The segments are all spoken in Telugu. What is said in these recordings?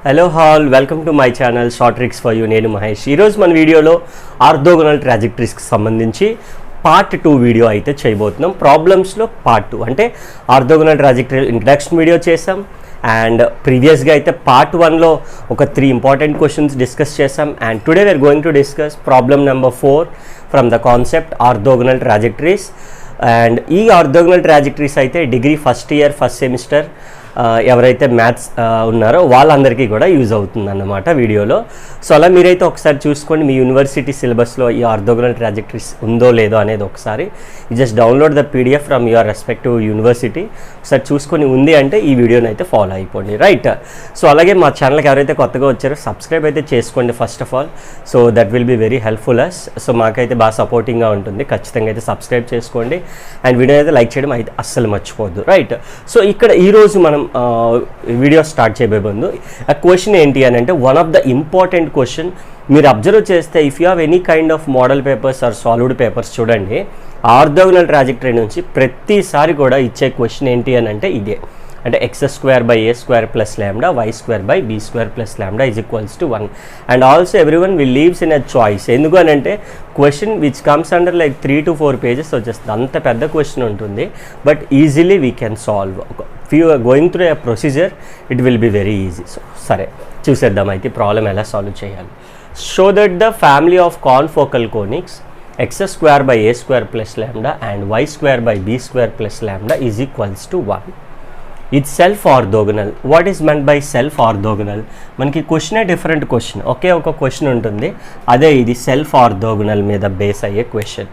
Hello hall welcome to my channel short tricks for you. నేను మహేష్. ఈరోజు మన వీడియోలో ఆర్థోగోనల్ ట్రాజెక్టరీస్కి సంబంధించి పార్ట్ 2 వీడియో అయితే చేయబోతున్నాం. ప్రాబ్లమ్స్లో పార్ట్ 2 అంటే ఆర్థోగోనల్ ట్రాజెక్టరీ ఇంట్రడక్షన్ వీడియో చేసాం అండ్ ప్రీవియస్గా అయితే పార్ట్ 1లో ఒక 3 ఇంపార్టెంట్ క్వశ్చన్స్ డిస్కస్ చేసాం and today we are going to discuss problem number 4 from the concept orthogonal trajectories. And ఈ ఆర్థోగోనల్ ట్రాజెక్టరీస్ అయితే degree first year first semester ఎవరైతే మ్యాథ్స్ ఉన్నారో వాళ్ళందరికీ కూడా యూజ్ అవుతుందన్నమాట వీడియోలో. సో అలా మీరైతే ఒకసారి చూసుకోండి మీ యూనివర్సిటీ సిలబస్లో ఈ ఆర్థోగోనల్ ట్రాజెక్టరీస్ ఉందో లేదో అనేది ఒకసారి just download the PDF from your respective university. ఒకసారి చూసుకొని ఉంది అంటే ఈ వీడియోని అయితే ఫాలో అయిపోండి, రైట్? సో అలాగే మా ఛానల్కి ఎవరైతే కొత్తగా వచ్చారో సబ్స్క్రైబ్ అయితే చేసుకోండి first of all. So that will be very helpful us. So మాకైతే బాగా సపోర్టింగ్గా ఉంటుంది, ఖచ్చితంగా అయితే సబ్స్క్రైబ్ చేసుకోండి అండ్ వీడియో అయితే లైక్ చేయడం అయితే అస్సలు మర్చిపోవద్దు, రైట్? సో ఇక్కడ ఈరోజు మనం వీడియో స్టార్ట్ చేయబోయే ముందు ఆ క్వశ్చన్ ఏంటి అని అంటే one of the important question మీరు అబ్జర్వ్ చేస్తే if you have any kind of model papers or solved papers చూడండి, ఆర్థోగోనల్ ట్రాజెక్టరీ నుంచి ప్రతిసారి కూడా ఇచ్చే క్వశ్చన్ ఏంటి అని అంటే ఇదే, అంటే x² + a² + λ y² / b² + λ = 1 and also everyone will leaves in a choice. ఎందుకు అని అంటే question which comes under like 3 to 4 pages వచ్చేస్తుంది, అంత పెద్ద క్వశ్చన్ ఉంటుంది but easily we can solve. If you are going through a procedure it will be very easy. So సరే చూసేద్దాం అయితే ప్రాబ్లం ఎలా సాల్వ్ చేయాలి. Show that the family of confocal conics x² / a² + λ and y² / b² + λ = 1. It's self orthogonal. What is meant by self orthogonal? మనకి క్వశ్చనే డిఫరెంట్ క్వశ్చన్, ఒకే ఒక క్వశ్చన్ ఉంటుంది, అదే ఇది సెల్ఫ్ ఆర్థోగోనల్ మీద బేస్ అయ్యే క్వశ్చన్.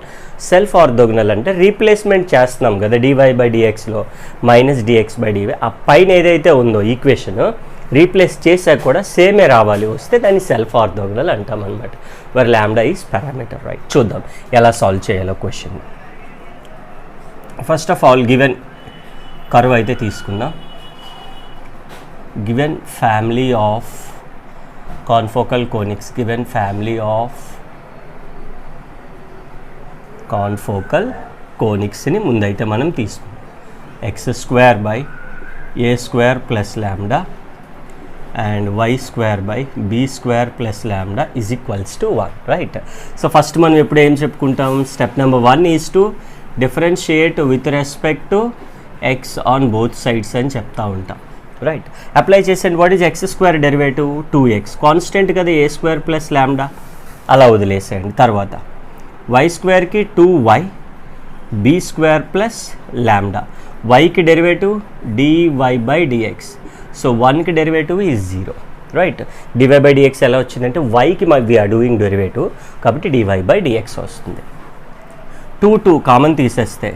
సెల్ఫ్ ఆర్థోగోనల్ అంటే రీప్లేస్మెంట్ చేస్తున్నాం కదా dy/dxలో -dx/dy, ఆ పైన ఏదైతే ఉందో ఈక్వేషన్ రీప్లేస్ చేసాక కూడా సేమే రావాలి, వస్తే దాన్ని సెల్ఫ్ ఆర్థోగోనల్ అంటాం అనమాట. Where lambda is parameter, right? చూద్దాం ఎలా సాల్వ్ చేయాలో question. First of all given curve అయితే తీసుకుందాం. Given family of confocal conics, given family of confocal కోనిక్స్ని ముందైతే మనం తీసుకుందాం. x² / a² + λ and y² / b² + λ = 1, right? So first మనం ఎప్పుడు ఏం చెప్పుకుంటాం, step number 1 is to differentiate with respect to x on both sides అని చెప్తా ఉంటాం, రైట్? అప్లై చేసేయండి. What is x² derivative 2x, constant కదా a² + λ, అలా వదిలేసేయండి. తర్వాత y²కి 2y b² + λ, yకి డెరివేటివ్ dy/dx, సో 1కి డెరివేటివ్ ఈజ్ 0, రైట్? dy/dx ఎలా వచ్చిందంటే yకి వి ఆర్ డూయింగ్ డెరివేటివ్ కాబట్టి dy/dx వస్తుంది. 2 కామన్ తీసేస్తే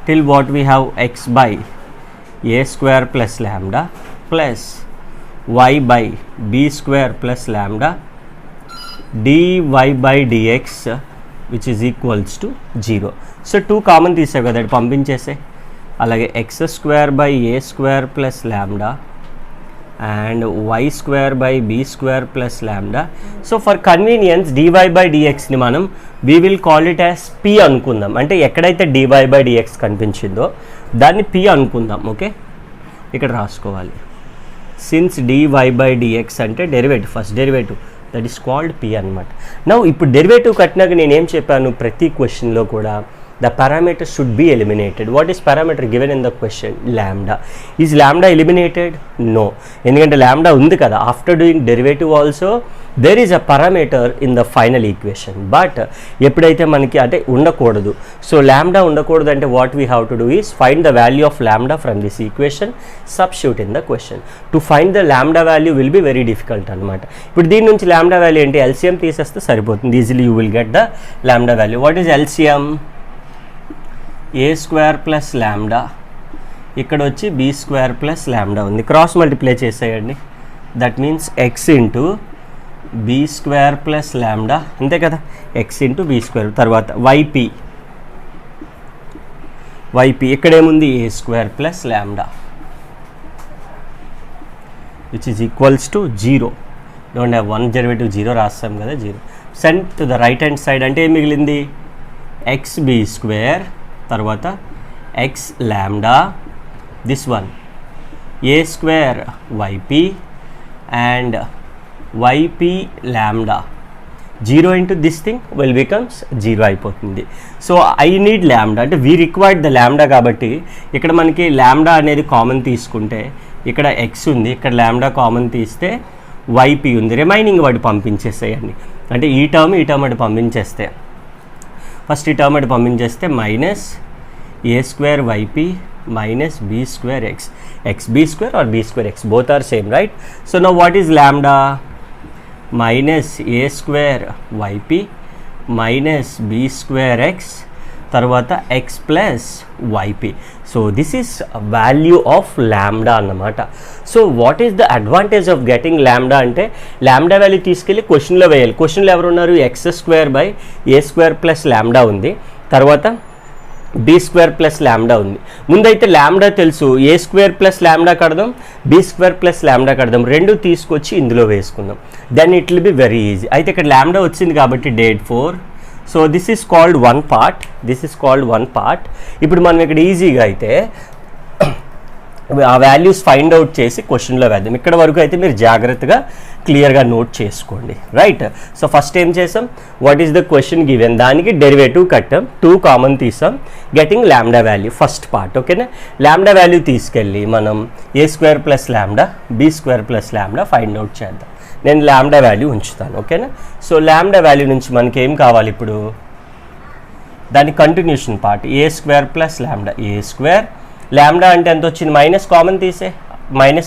till what we have x by a² + λ plus y by b² + λ dy/dx which is equals to 0. So 2 common తీసావు కదా, పంపించేసే. అలాగే x² / a² + λ and y² / b² + λ. So for convenience dy/dxని మనం we will call it as p అనుకుందాం, అంటే ఎక్కడైతే dy/dx కనిపించిందో దాన్ని p అనుకుందాం, ఓకే? ఇక్కడ రాసుకోవాలి. సిన్స్ dy/dx అంటే derivative, first derivative, that is called p అనమాట. నౌ ఇప్పుడు డెరివేటివ్ కట్టినాక నేనేం చెప్పాను, ప్రతి క్వశ్చన్లో కూడా the parameter should be eliminated. What is parameter given in the question? Lambda. Is lambda eliminated? No. ఎందుకంటే lambda ఉంది కదా, after doing derivative also there is a parameter in the final equation, but ఎప్పుడైతే మనకి అంటే ఉండకూడదు, సో lambda ఉండకూడదు అంటే what we have to do is find the value of lambda from this equation, substitute in the question. To find the lambda value will be very difficult అనమాట. ఇప్పుడు దీని నుంచి lambda value ఏంటి, LCM తీసేస్తే సరిపోతుంది, easily you will get the lambda value. What is LCM? a² + λ, ఇక్కడ వచ్చి b² + λ ఉంది, క్రాస్ మల్టిప్లై చేసేయండి. That means x into b² + λ, అంతే కదా, x ఇంటూ b². తర్వాత yp ఇక్కడేముంది a² + λ which is equals to 0. Don't have 1 derivative 0 రాస్తాం కదా, 0. Send to the right hand side అంటే ఏం మిగిలింది, xb², తర్వాత x λ, this one a² yp and yp lambda 0 into this thing will becomes 0 అయిపోతుంది. సో ఐ నీడ్ ల్యాండా అంటే వీ రిక్వైర్డ్ ద ల్యాండా కాబట్టి ఇక్కడ మనకి ల్యాండా అనేది కామన్ తీసుకుంటే ఇక్కడ ఎక్స్ ఉంది, ఇక్కడ ల్యాండా కామన్ తీస్తే వైపీ ఉంది, రిమైనింగ్ వాటి పంపించేసేయండి. అంటే ఈ టర్మ్ అటు పంపించేస్తే ఫస్ట్ ఈ టర్మ్ అటు పంపించేస్తే minus A square YP minus b square x, xb square or b square x, both are same, right? So now what is lambda? Minus a square yp minus b square x తర్వాత x plus yp. So this is a value of lambda అన్నమాట. So what is the advantage of getting ల్యాండా అంటే ల్యాండా వాల్యూ తీసుకెళ్ళి క్వశ్చన్లో వేయాలి. క్వశ్చన్లో ఎవరు ఉన్నారు? X square by A square plus ల్యాండా ఉంది, తర్వాత బీ స్క్వేర్ ప్లస్ ల్యాండా ఉంది. ముందైతే ల్యాండా తెలుసు, ఏ స్క్వేర్ ప్లస్ ల్యాండా కడదాం, బీ స్క్వేర్ ప్లస్ ల్యాండా కడదాం, రెండు తీసుకొచ్చి ఇందులో వేసుకుందాం. Then it will be very easy. అయితే ఇక్కడ ల్యాండా వచ్చింది కాబట్టి డేట్ 4. So this is called one part. ఇప్పుడు మనం ఇక్కడ ఈజీగా అయితే ఆ వాల్యూస్ ఫైండ్ అవుట్ చేసి క్వశ్చన్లో వేద్దాం. ఇక్కడ వరకు అయితే మీరు జాగ్రత్తగా క్లియర్గా నోట్ చేసుకోండి, రైట్? సో ఫస్ట్ ఏం చేసాం, what is the question given, దానికి డెరివేటివ్ కట్టాం, 2 కామన్ తీసాం, గెటింగ్ ల్యాండా వాల్యూ ఫస్ట్ పార్ట్. ఓకేనా? ల్యాండా వాల్యూ తీసుకెళ్ళి మనం A square plus lambda be square plus lambda find out చేద్దాం. నేను ల్యాండా వాల్యూ ఉంచుతాను. ఓకేనా? సో ల్యాండా వాల్యూ నుంచి మనకి ఏం కావాలి ఇప్పుడు, దాని continuation part A square plus lambda, A square lambda అంటే ఎంత వచ్చింది, మైనస్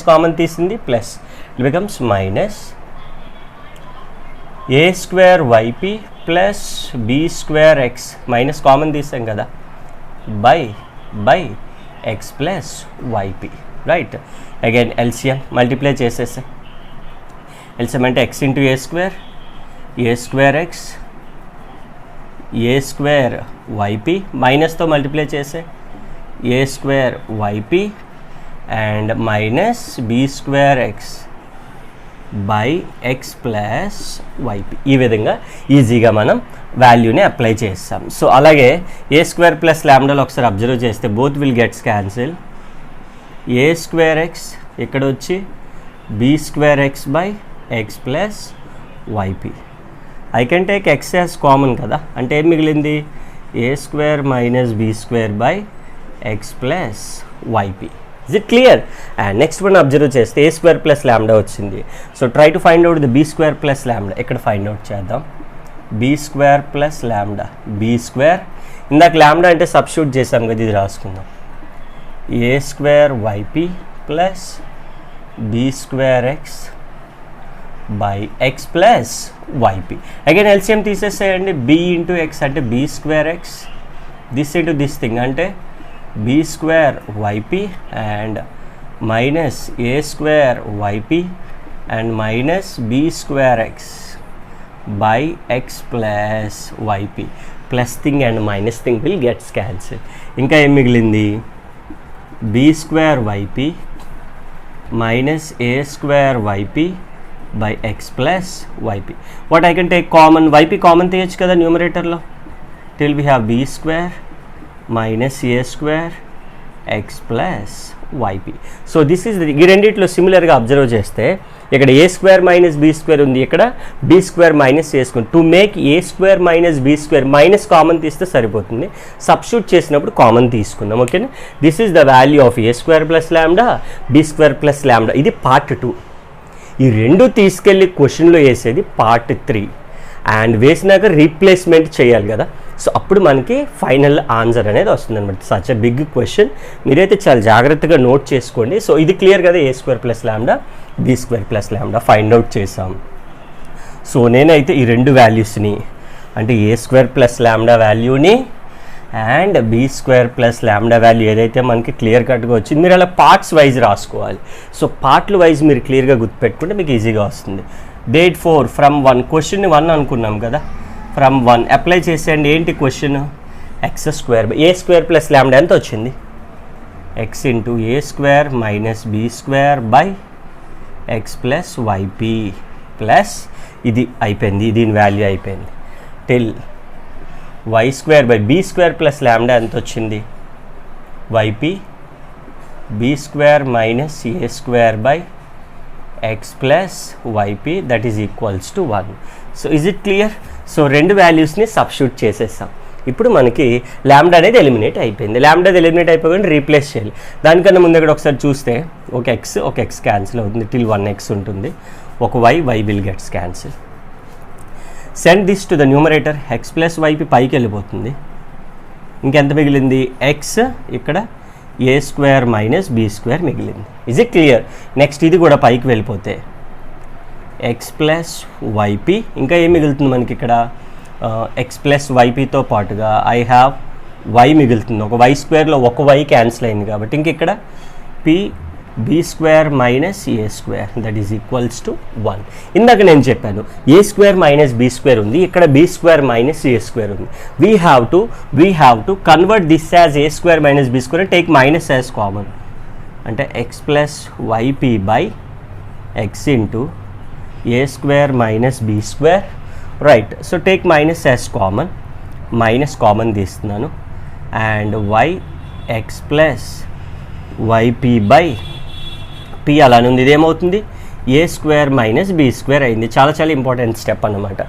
కామన్ తీసింది plus, it becomes minus A square YP plus B square X, minus common తీసాం కదా, by X plus YP, right? Again LCM multiply చేసేసే, ఎల్సిఎం అంటే X into A square X, A square YP మైనస్తో మల్టిప్లై చేసే A square YP and minus be square X by X plus YP. ఈ విధంగా ఈజీగా మనం వాల్యూని అప్లై చేస్తాం. సో అలాగే ఏ స్క్వేర్ ప్లస్ ల్యాండాలో ఒకసారి అబ్జర్వ్ చేస్తే both will gets cancel, A square X ఇక్కడ వచ్చి B square X by X plus YP. I can take X as common కదా, అంటే ఏం మిగిలింది, A square minus be square by X plus YP. Is it clear? And next one observe చేస్తే ఏ స్క్వేర్ ప్లస్ ల్యాండా వచ్చింది. So try to find out the B square plus lambda. ఇక్కడ ఫైండ్ అవుట్ చేద్దాం, B square plus lambda, be square ఇందాక ల్యాండా అంటే సబ్స్టిట్యూట్ చేసాం కదా, ఇది రాసుకుందాం, A square YP plus B square X by X plus YP. Again LCM తీసేసేయండి, బీ ఇంటూ ఎక్స్ అంటే B square X, this into this thing అంటే b square yp and minus a square yp and minus b square x by x plus yp. Plus thing and minus thing will get cancelled. ఇంకా ఏం మిగిలింది, b square yp minus a square yp by x plus yp. What I can take common, yp common తీయచ్చు కదా న్యూమరేటర్లో, till we have b square minus A square x plus y p. So this is ఈ రెండిట్లో సిమిలర్గా అబ్జర్వ్ చేస్తే ఇక్కడ a square minus be square ఉంది, ఇక్కడ be square minus A square. To make a square minus be square minus common తీస్తే సరిపోతుంది, సబ్స్టిట్యూట్ చేసినప్పుడు కామన్ తీసుకుందాం. ఓకేనా? This is the value of a square plus lambda be square plus lambda. ఇది పార్ట్ 2. ఈ రెండు తీసుకెళ్ళి క్వశ్చన్లో వేసేది పార్ట్ 3. అండ్ వేసినాక రీప్లేస్మెంట్ చేయాలి కదా, సో అప్పుడు మనకి ఫైనల్ ఆన్సర్ అనేది వస్తుంది అనమాట. సచ్ ఎ బిగ్ క్వశ్చన్, మీరైతే చాలా జాగ్రత్తగా నోట్ చేసుకోండి. సో ఇది క్లియర్ కదా, A square plus lambda be square plus lambda find out చేసాం. సో నేనైతే ఈ రెండు వాల్యూస్ని అంటే ఏ స్క్వేర్ ప్లస్ ల్యాండా వాల్యూని and b square plus lambda value ఏదైతే మనకి క్లియర్ కట్గా వచ్చింది, మీరు అలా పార్ట్స్ వైజ్ రాసుకోవాలి. సో పార్ట్లు వైజ్ మీరు క్లియర్గా గుర్తుపెట్టుకుంటే మీకు ఈజీగా వస్తుంది. డేట్ 4 ఫ్రమ్ 1, క్వశ్చన్ 1 అనుకున్నాం కదా, ఫ్రమ్ 1 అప్లై చేసేయండి. ఏంటి question, x square by A square plus lambda ఎంత వచ్చింది, x into A square minus be square by X plus y p plus ఇది అయిపోయింది, దీని వాల్యూ అయిపోయింది, till y square by b square plus lambda ఎంత వచ్చింది, y p b square minus A square by X plus y p that is equals to 1. So is it clear? So రెండు వాల్యూస్ని సబ్స్టిట్యూట్ చేసేస్తాం. ఇప్పుడు మనకి ల్యాండా అనేది ఎలిమినేట్ అయిపోయింది. ల్యాండా అది ఎలిమినేట్ అయిపోయి రీప్లేస్ చేయాలి. దానికన్నా ముందు ఇక్కడ ఒకసారి చూస్తే ఒక ఎక్స్ క్యాన్సిల్ అవుతుంది, టిల్ 1x ఉంటుంది, ఒక y will gets cancel. Send this to the numerator, x plus y p పైకి వెళ్ళిపోతుంది. ఇంకెంత మిగిలింది? ఎక్స్, ఇక్కడ a square minus be square మిగిలింది. Is it clear? నెక్స్ట్ ఇది కూడా పైకి వెళ్ళిపోతే ఎక్స్ ప్లస్ వైపీ, ఇంకా ఏం మిగులుతుంది మనకి ఇక్కడ? ఎక్స్ ప్లస్ వైపీతో పాటుగా ఐ హ్యావ్ వై మిగులుతుంది. ఒక వై స్క్వేర్లో ఒక వై క్యాన్సిల్ అయింది కాబట్టి ఇంక ఇక్కడ be square minus A square that is equals to 1. ఇందాక నేను చెప్పాను A square minus be square ఉంది, ఇక్కడ be square minus A square ఉంది. We have to convert this as A square minus be square, take minus as common. అంటే X plus YP by X into A square minus be square, right. So take minus as common, minus common తీస్తున్నాను, and Y X plus YP by P అలానే ఉంది. ఇదేమవుతుంది? A square minus be square అయింది. చాలా ఇంపార్టెంట్ స్టెప్ అన్నమాట.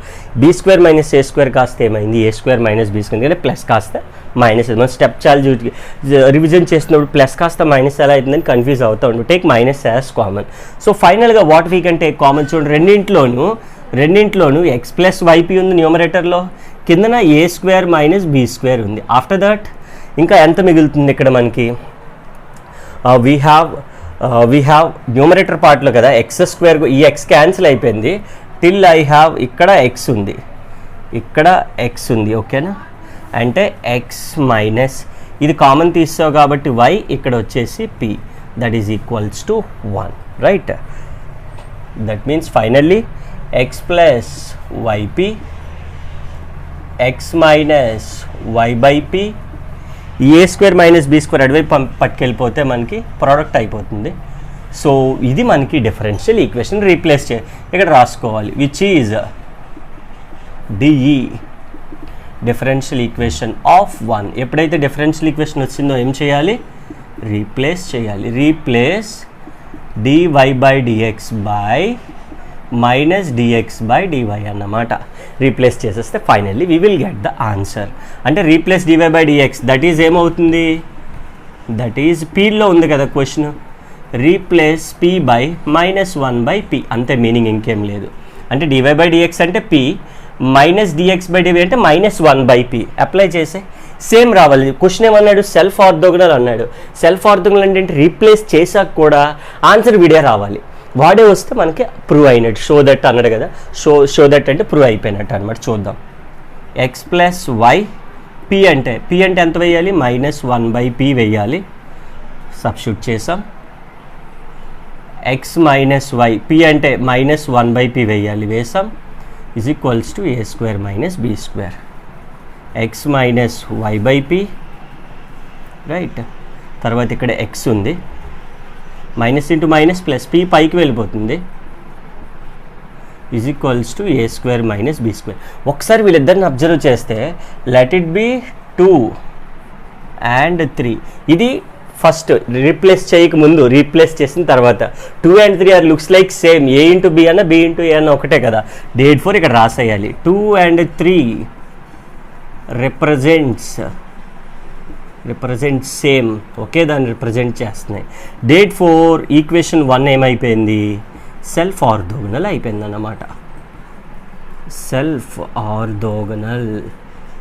బీ స్క్వేర్ మైనస్ ఏ స్క్వేర్ కాస్త ఏమైంది? A square minus be square, ఎందుకంటే ప్లస్ కాస్త మైనస్. మనం స్టెప్ చాలా రివిజన్ చేసినప్పుడు ప్లస్ కాస్త మైనస్ ఎలా అవుతుందని కన్ఫ్యూజ్ అవుతూ ఉండు. Take minus as common. So ఫైనల్గా what we can take common? చూడండి, రెండింట్లోనూ ఎక్స్ ప్లస్ వైపీ ఉంది న్యూమరేటర్లో, కిందన A square minus be square ఉంది. ఆఫ్టర్ దట్ ఇంకా ఎంత మిగులుతుంది ఇక్కడ మనకి? వీ హ్యావ్ న్యూమరేటర్ పార్ట్లో కదా ఎక్స్ స్క్వేర్, ఈ ఎక్స్ క్యాన్సిల్ అయిపోయింది, టిల్ ఐ హ్యావ్ ఇక్కడ ఎక్స్ ఉంది, ఓకేనా? అంటే ఎక్స్ మైనస్ ఇది కామన్ తీస్తావు కాబట్టి వై, ఇక్కడ వచ్చేసి p that is equals to 1, right. That means finally x plus y p x minus y by p, a square minus be square అటువైపు పట్టుకెళ్ళిపోతే మనకి ప్రోడక్ట్ అయిపోతుంది. సో ఇది మనకి డిఫరెన్షియల్ ఈక్వేషన్. రీప్లేస్ ఇక్కడ రాసుకోవాలి, which is DE differential equation of 1. ఎప్పుడైతే డిఫరెన్షియల్ ఈక్వేషన్ వచ్చిందో ఏం చేయాలి? రీప్లేస్ చేయాలి. Replace DY by DX by minus dx by DY అన్నమాట. రీప్లేస్ చేసేస్తే finally we will get the answer. అంటే replace DY by DX that is ఏమవుతుంది? దట్ ఈజ్ పీలో ఉంది కదా question, replace P by minus 1 by P, అంతే. మీనింగ్ ఇంకేం లేదు. అంటే డివై బై డిఎక్స్ అంటే P, minus dx by DY అంటే మైనస్ 1 బై పీ. అప్లై చేసే సేమ్ రావాలి. క్వశ్చన్ ఏమన్నాడు? సెల్ఫ్ ఆర్థోగనల్ అన్నాడు. సెల్ఫ్ ఆర్థోగనల్ అంటే రీప్లేస్ చేశాక కూడా ఆన్సర్ విడే రావాలి. వాడే వస్తే మనకి ప్రూవ్ అయినట్టు. షో దట్ అన్నాడు కదా, షో దట్ అంటే ప్రూవ్ అయిపోయినట్టు అనమాట. చూద్దాం. ఎక్స్ ప్లస్ వై, పి అంటే ఎంత వేయాలి? మైనస్ 1 బై పి వేయాలి. సబ్స్టిట్యూట్ చేసాం. ఎక్స్ మైనస్ వై, పి అంటే మైనస్ 1 బై పి వేయాలి, వేసాం. Is equals to a square minus be square. X minus y by p, right. తర్వాత ఇక్కడ ఎక్స్ ఉంది, minus into minus plus, p పైకి వెళ్ళిపోతుంది, is equals to a square minus be square. ఒకసారి వీళ్ళిద్దరిని అబ్జర్వ్ చేస్తే లెట్ ఇట్ బి 2 and 3. ఇది ఫస్ట్ రీప్లేస్ చేయకముందు, రీప్లేస్ చేసిన తర్వాత 2 and 3 are looks like same. A into b అన్న బి ఇంటూ ఏ అన్న ఒకటే కదా. డేట్ 4 ఇక్కడ రాసేయాలి. 2 and 3 రిప్రజెంట్ సేమ్, ఒకే దాన్ని రిప్రజెంట్ చేస్తున్నాయి. డేట్ 4 ఈక్వేషన్ 1 ఏమైపోయింది? సెల్ఫ్ ఆర్థోగనల్ అయిపోయింది అన్నమాట. Self orthogonal.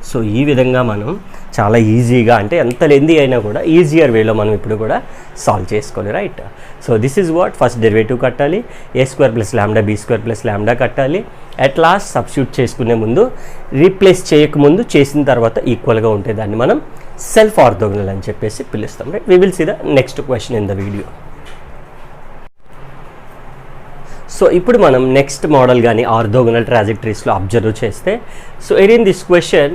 సో ఈ విధంగా మనం చాలా ఈజీగా, అంటే ఎంత లెందీ అయినా కూడా ఈజియర్ వేలో మనం ఇప్పుడు కూడా సాల్వ్ చేసుకోవాలి, right. So this is what, first derivative కట్టాలి, A square plus lambda be square plus lambda కట్టాలి. అట్ లాస్ట్ సబ్స్టిట్యూట్ చేసుకునే ముందు, రీప్లేస్ చేయకముందు, చేసిన తర్వాత ఈక్వల్గా ఉంటే దాన్ని మనం సెల్ఫ్ ఆర్థోగనల్ అని చెప్పేసి పిలుస్తాం, right. We will see the next question in the video. So ఇప్పుడు మనం నెక్స్ట్ మోడల్ కానీ ఆర్థోగనల్ ట్రాజెక్టరీస్లో అబ్జర్వ్ చేస్తే, so in this question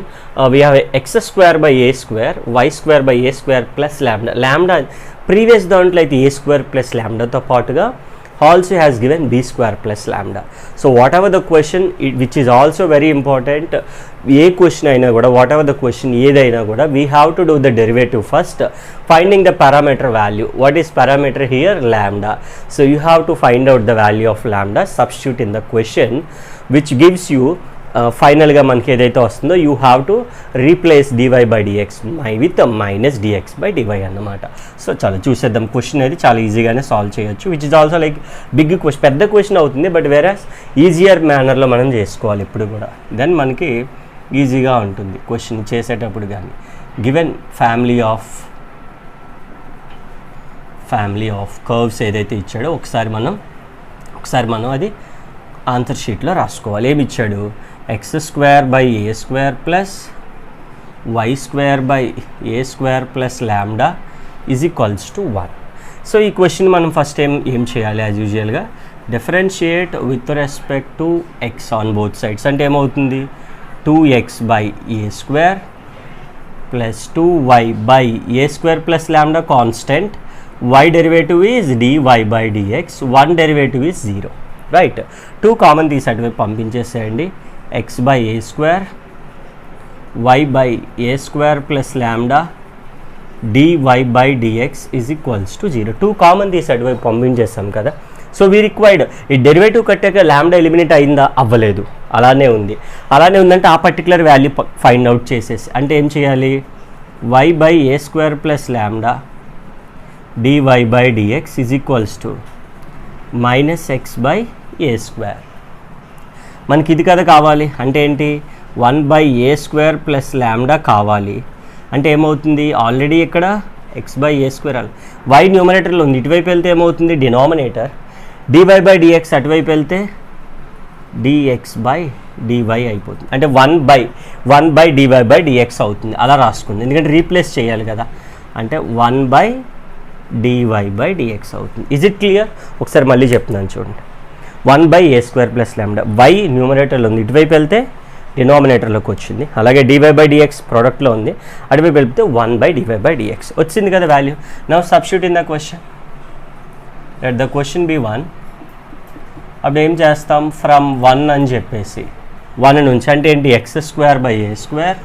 we have x square by A square, y square by A square plus lambda. Lambda previous దాంట్లో అయితే ఏ స్క్వేర్ ప్లస్ ల్యాండాతో పాటుగా also has given b square plus lambda. So whatever the question, which is also very important, A question అయినా కూడా, whatever the question ఏదైనా కూడా, we have to do the derivative first, finding the parameter value. What is parameter here? Lambda. So you have to find out the value of lambda, substitute in the question, which gives you ఫైనల్గా మనకి ఏదైతే వస్తుందో you have to replace DY by dx with minus dx by DY అన్నమాట. సో చాలా చూసేద్దాం. క్వశ్చన్ అయితే చాలా ఈజీగానే సాల్వ్ చేయొచ్చు, which is also like big question, పెద్ద క్వశ్చన్ అవుతుంది, బట్ వేరస్ ఈజియర్ మేనర్లో మనం చేసుకోవాలి ఇప్పుడు కూడా, దెన్ మనకి ఈజీగా ఉంటుంది క్వశ్చన్ చేసేటప్పుడు. కానీ గివెన్ ఫ్యామిలీ ఆఫ్ కర్వ్స్ ఏదైతే ఇచ్చాడో ఒకసారి మనం అది ఆన్సర్ షీట్లో రాసుకోవాలి. ఏమి ఇచ్చాడు? X square by A square plus why square by A square plus lambda is equals to 1. So ఈ క్వశ్చన్ మనం ఫస్ట్ ఏం చేయాలి? యాజ్ యూజువల్గా differentiate with respect to X on both sides. అంటే ఏమవుతుంది? 2x by A square plus 2y by A square plus lambda constant, y derivative is dy by dx, 1 derivative is 0. Right, 2 common తీసి అటువైపు పంపించేసేయండి. X by A square y by A square plus lambda dy by dx is equals to 0. 2 common తీసి అటువైపు పంపించేస్తాం కదా. సో వీ రిక్వైర్డ్ ఈ డెరివేటివ్ కట్టాక ల్యాండా ఎలిమినేట్ అయిందా? అవ్వలేదు, అలానే ఉందంటే ఆ పర్టికులర్ వాల్యూ ఫైండ్ అవుట్ చేసేసి, అంటే ఏం చేయాలి? y by A square plus lambda dy by dx is equals to minus X by A square. మనకి ఇది కదా కావాలి, అంటే ఏంటి? 1 బై ఏ స్క్వేర్ ప్లస్ ల్యాండా కావాలి. అంటే ఏమవుతుంది? ఆల్రెడీ ఇక్కడ x by A square y న్యూమరేటర్లో ఉంది, ఇటువైపు వెళ్తే ఏమవుతుంది? డినామినేటర్. dy బై dx అటువైపు వెళ్తే dx బై dy అయిపోతుంది, అంటే 1 బై dy బై dx అవుతుంది. అలా రాసుకుంది, ఎందుకంటే రీప్లేస్ చేయాలి కదా. అంటే 1 బై dy బై dx అవుతుంది. Is it clear? ఒకసారి మళ్ళీ చెప్తున్నాను చూడండి. 1 by A square plus lambda, y న్యూమరేటర్లో ఉంది, ఇటువైపు వెళ్తే డినామినేటర్లోకి వచ్చింది. అలాగే dy బై dx ప్రోడక్ట్లో ఉంది, అటువైపు వెళ్తే 1 బై dy బై dx వచ్చింది కదా value. Now substitute in the question. Let the question be 1. అప్పుడు ఏం చేస్తాం? ఫ్రమ్ 1 అని చెప్పేసి 1 నుంచి, అంటే ఏంటి? X square by A square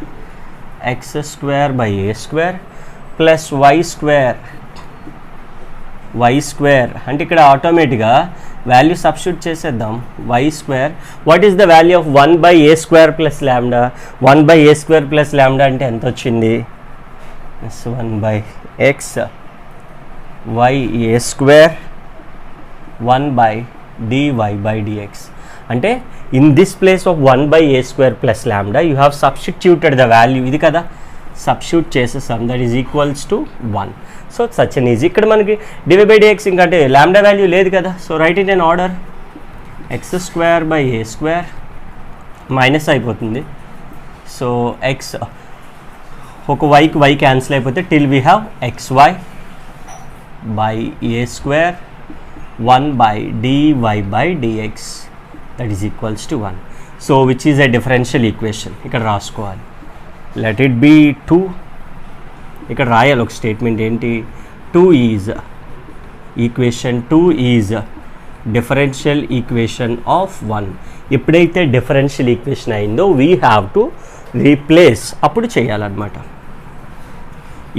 plus why square, అంటే ఇక్కడ ఆటోమేటిక్గా వాల్యూ సబ్స్టిట్యూట్ చేసేద్దాం. Y square, what is the value of 1 by A square plus lambda? 1 by A square plus ల్యాండా అంటే ఎంత వచ్చింది? 1 by x y a square 1 by dy by dx. అంటే in this place of 1 by A square plus lambda you have substituted the value, ఇది కదా, సబ్స్టిట్యూట్ చేసేసాం, that is equals to 1. So such an easy. ఇక్కడ మనకి dy బై dx ఇంకా అంటే ల్యాండా వాల్యూ లేదు కదా. So right in order, X square by A square minus అయిపోతుంది. సో ఎక్స్ ఒక వై క్యాన్సిల్ అయిపోతే till we have xy by A square 1 by dy by dx that is equals to 1. So which is a differential equation? ఇక్కడ రాసుకోవాలి. Let it be 2. ఇక్కడ రాయాలి ఒక స్టేట్మెంట్ ఏంటి? 2 is equation 2 is differential equation of 1. ఎప్పుడైతే differential equation అయిందో we have to replace, అప్పుడు చేయాలన్నమాట.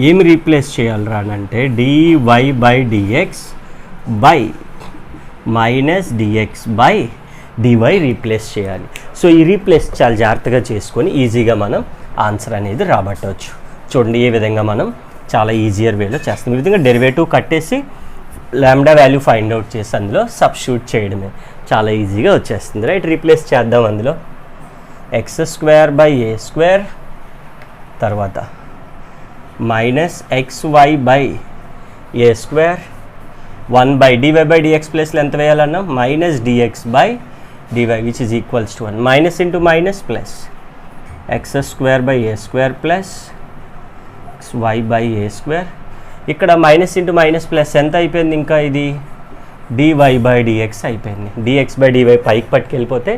ఏమి రీప్లేస్ చేయాలరా అంటే dy by dx by minus dx by dy replace చేయాలి. సో ఈ రీప్లేస్ చాలా జాగ్రత్తగా చేసుకొని ఈజీగా మనం ఆన్సర్ అనేది రాబట్టవచ్చు. చూడండి ఏ విధంగా మనం చాలా ఈజియర్ వేలో చేస్తాం. ఈ విధంగా డెరివేటివ్ కట్టేసి ల్యాండా వాల్యూ ఫైండ్ అవుట్ చేసి అందులో సబ్స్టిట్యూట్ చేయడమే, చాలా ఈజీగా వచ్చేస్తుంది. రైట్, రీప్లేస్ చేద్దాం. అందులో x square by A square, తర్వాత minus xy by A square 1 by dy by dx ప్లస్లో ఎంత వేయాలన్నా minus dx by dy which is equals to 1. Minus into minus plus x square by A square plus xy by A square. ఇక్కడ మైనస్ ఇంటూ మైనస్ ప్లస్ ఎంత అయిపోయింది? ఇంకా ఇది dy బై dx అయిపోయింది. dx బై dy పైకి పట్టుకెళ్ళిపోతే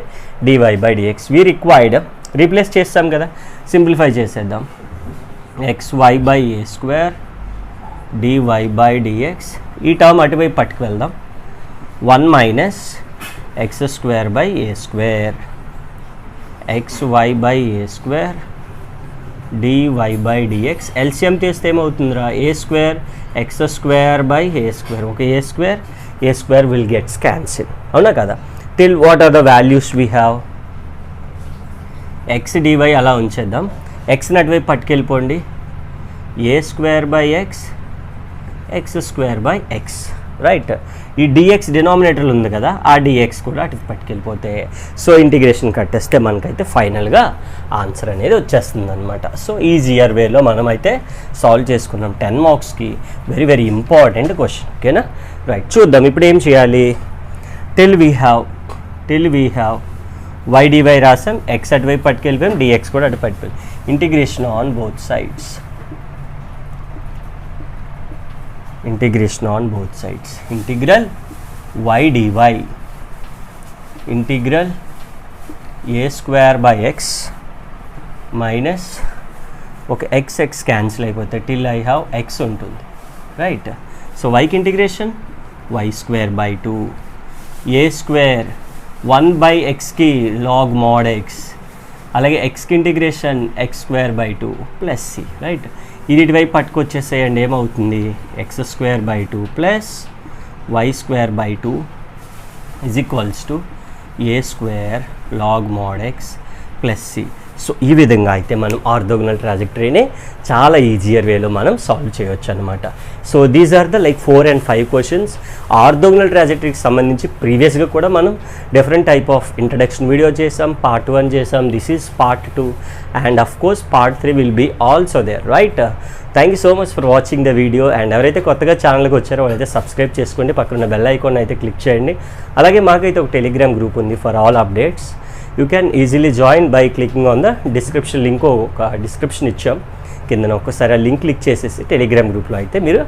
dy by dx. We required replace చేస్తాం కదా, సింప్లిఫై చేసేద్దాం. xy by A square dy by dx, ఈ టర్మ్ అటువైపు పట్టుకు వెళ్దాం. 1 minus x square by A square xy by A square dy by dx. LCM తీస్తే ఏమవుతుందిరా, a square x square by A square. Okay, a square will gets cancel, అవునా కదా. Till what are the values we have, x dy అలా ఉంచేద్దాం, ఎక్స్ని అటువైపు పట్టుకెళ్ళిపోండి, a square by x square by x, right. ఈ dx డినామినేటర్లు ఉంది కదా, ఆ dx కూడా అటు పట్టుకెళ్ళిపోతే సో ఇంటిగ్రేషన్ కట్టేస్తే మనకైతే ఫైనల్గా ఆన్సర్ అనేది వచ్చేస్తుంది అనమాట. సో ఈజియర్ వేలో మనమైతే సాల్వ్ చేసుకున్నాం 10 మార్క్స్కి. వెరీ వెరీ ఇంపార్టెంట్ క్వశ్చన్, ఓకేనా. రైట్, చూద్దాం ఇప్పుడు ఏం చేయాలి. Till we have y dy రాసాం, ఎక్స్ అటువైపు పట్టుకెళ్ళిపోయాం, dx కూడా అటు పట్టుకెళ్ళి, integration on both sides, integral y dy integral a square by x minus ఒక ఎక్స్ క్యాన్సిల్ అయిపోతే టిల్ ఐ హ్యావ్ ఎక్స్ ఉంటుంది, రైట్. సో వైకి integration y square by 2, a square 1 by ఎక్స్కి లాగ్ మోడ్ ఎక్స్, అలాగే ఎక్స్కి integration x square by 2 plus c, right. ఇది ఇటువైపు పట్టుకొచ్చేసేయండి, ఏమవుతుంది x square by 2 plus why square by 2 is equals to a square log mod x plus c. So ఈ విధంగా అయితే మనం ఆర్థోగోనల్ ట్రాజెక్టరీని చాలా ఈజియర్ వేలో మనం సాల్వ్ చేయొచ్చు అనమాట. So these are the like 4 and 5 questions. Orthogonal ట్రాజెక్టరీకి సంబంధించి ప్రీవియస్గా కూడా మనం different type of introduction video చేసాం, పార్ట్ 1 చేసాం, this is part 2 and of course part 3 will be also there, right. Thank you so much for watching the video. And ఎవరైతే కొత్తగా ఛానల్కి వచ్చారో వాళ్ళైతే సబ్స్క్రైబ్ చేసుకోండి, పక్కన బెల్ ఐకాన్ అయితే క్లిక్ చేయండి. అలాగే మాకైతే ఒక టెలిగ్రామ్ గ్రూప్ ఉంది for all updates. You can easily join by clicking on the description link. ఒక డిస్క్రిప్షన్ ఇచ్చాం కింద, ఒక్కసారి ఆ లింక్ క్లిక్ చేసేసి టెలిగ్రామ్ గ్రూప్లో అయితే మీరు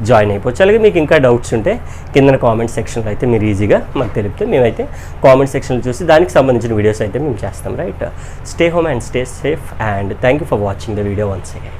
జాయిన్ అయిపోవచ్చు. అలాగే మీకు ఇంకా డౌట్స్ ఉంటే కింద కామెంట్ సెక్షన్లో అయితే మీరు ఈజీగా మాకు తెలిపితే మేమైతే కామెంట్ సెక్షన్లో చూసి దానికి సంబంధించిన వీడియోస్ అయితే మేము చేస్తాం, right. Stay home and stay safe and thank you for watching the video once again.